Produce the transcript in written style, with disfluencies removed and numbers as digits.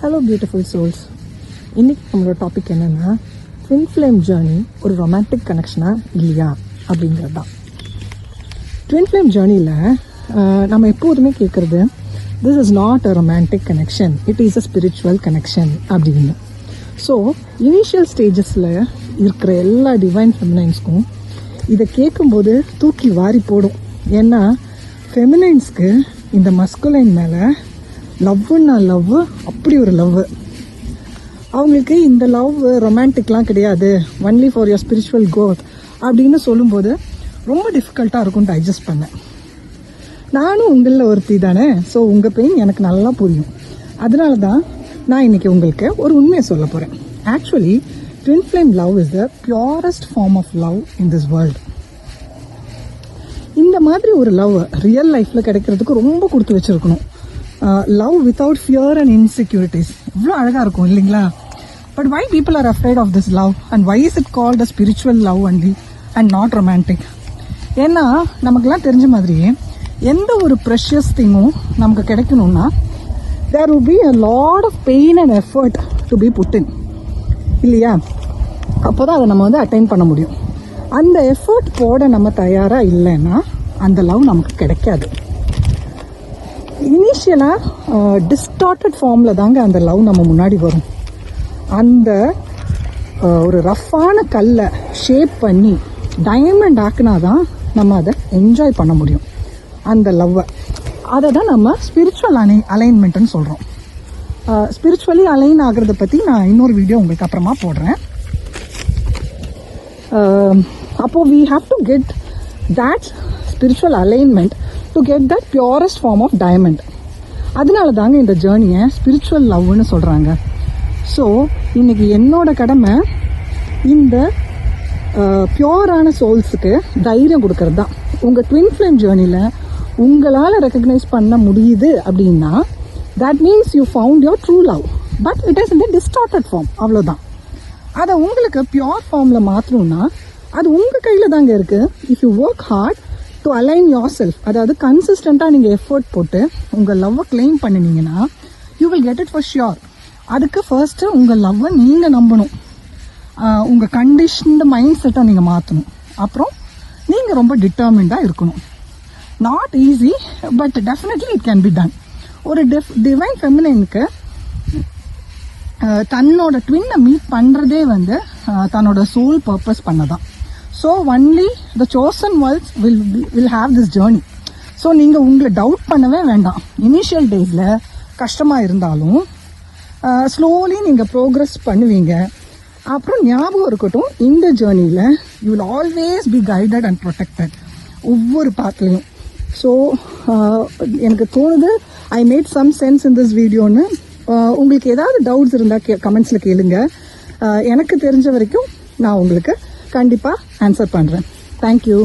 Hello beautiful souls. இன்றைக்கி நம்மளோட topic என்னென்னா, ட்வின் ஃப்ளேம் ஜேர்னி ஒரு ரொமான்டிக் கனெக்ஷனாக இல்லையா அப்படிங்கிறது தான். ட்வின் ஃப்ளேம் ஜேர்னியில் நம்ம எப்போதுமே கேட்குறது, this is not a romantic connection, it is a spiritual connection அப்படின்னு. ஸோ இனிஷியல் ஸ்டேஜஸில் இருக்கிற எல்லா டிவைன் ஃபெமினைன்ஸ்க்கும் இதை கேட்கும்போது தூக்கி வாரி போடும். ஏன்னா ஃபெமினைன்ஸ்க்கு இந்த மஸ்குலைன் மேலே லவ்வுன்னா லவ், அப்படி ஒரு லவ். அவங்களுக்கு இந்த லவ் ரொமான்டிக்லாம் கிடையாது, only for your spiritual growth அப்படின்னு சொல்லும்போது ரொம்ப டிஃபிகல்ட்டாக இருக்கும் டைஜஸ்ட் பண்ண. நானும் உங்களில் ஒருத்தி தானே, ஸோ உங்கள் பெயின் எனக்கு நல்லா புரியும். அதனால தான் நான் இன்றைக்கி உங்களுக்கு ஒரு உண்மையை சொல்ல போகிறேன். Actually twin flame love is the purest form of love in this world. இந்த மாதிரி ஒரு லவ் ரியல் லைஃப்பில் கிடைக்கிறதுக்கு ரொம்ப கொடுத்து வச்சுருக்கணும். Love without fear and insecurities, இவ்வளோ அழகாக இருக்கும் இல்லைங்களா? But why people are afraid of this love and why is it called a spiritual love only and not romantic? ஏன்னா நமக்குலாம் தெரிஞ்ச மாதிரியே எந்த ஒரு ப்ரெஷியஸ் திங்கும் நமக்கு கிடைக்கணும்னா there will be a lot of pain and effort to be put in, இல்லையா? அப்போ தான் அதை நம்ம அட்டைன் பண்ண முடியும். அந்த எஃபர்ட் போட நம்ம தயாராக இல்லைன்னா அந்த லவ் நமக்கு கிடைக்காது. இனிஷியலாக டிஸ்டார்டட் ஃபார்மில் தாங்க அந்த லவ் நம்ம முன்னாடி வரும். அந்த ஒரு ரஃப்பான கல்லை ஷேப் பண்ணி டைமண்ட் ஆக்குனா தான் நம்ம அதை என்ஜாய் பண்ண முடியும், அந்த லவ்வை. அதை தான் நம்ம ஸ்பிரிச்சுவல் அலைன்மெண்ட்டுன்னு சொல்கிறோம். ஸ்பிரிச்சுவலி அலைன் ஆகிறத பற்றி நான் இன்னொரு வீடியோ உங்களுக்கு அப்புறமா போடுறேன். அப்போது we have to get that spiritual alignment to get that purest form of diamond. அதனால தாங்க இந்த ஜேர்னியை ஸ்பிரிச்சுவல் லவ்னு சொல்கிறாங்க. ஸோ இன்றைக்கி என்னோட கடமை இந்த பியூரான சோல்ஸுக்கு தைரியம் கொடுக்கறது தான். உங்கள் ட்வின் ஃப்ளேம் ஜேர்னியில் உங்களால் ரெக்கக்னைஸ் பண்ண முடியுது அப்படின்னா that means you found your true love, but it is in the distorted form. அவ்வளோதான். அதை உங்களுக்கு பியூர் ஃபார்மில் மாற்றணும்னா அது உங்கள் கையில் தாங்க இருக்குது. If you work hard to align yourself, அதாவது கன்சிஸ்டண்ட்டாக நீங்கள் எஃபர்ட் போட்டு உங்கள் லவ்வை கிளைம் பண்ணினீங்கன்னா you will get it for sure. அதுக்கு ஃபர்ஸ்ட்டு உங்கள் லவ்வை நீங்கள் நம்பணும், உங்கள் கண்டிஷன்டு மைண்ட் செட்டை நீங்கள் மாற்றணும். அப்புறம் நீங்கள் ரொம்ப டிட்டர்மிண்டாக இருக்கணும். Not easy, but definitely it can be done. ஒரு டிவைன் ஃபெமினைனுக்கு தன்னோட ட்வின்னை மீட் பண்ணுறதே தன்னோட சோல் பர்பஸ் பண்ணதான். So only the chosen once will have this journey. So நீங்கள் உங்களை டவுட் பண்ணவே வேண்டாம். இனிஷியல் டேஸில் கஷ்டமாக இருந்தாலும் ஸ்லோலி நீங்கள் ப்ரோக்ரஸ் பண்ணுவீங்க. அப்புறம் ஞாபகம் இருக்கட்டும், இந்த ஜேர்னியில் you will always be guided and protected ஒவ்வொரு பாத்துலையும். ஸோ எனக்கு தோணுது I made some sense in this வீடியோன்னு. உங்களுக்கு ஏதாவது டவுட்ஸ் இருந்தால் கமெண்ட்ஸில் கேளுங்க. எனக்கு தெரிஞ்ச வரைக்கும் நான் உங்களுக்கு கண்டிப்பாக ஆன்சர் பண்ணுறேன். தேங்க்யூ.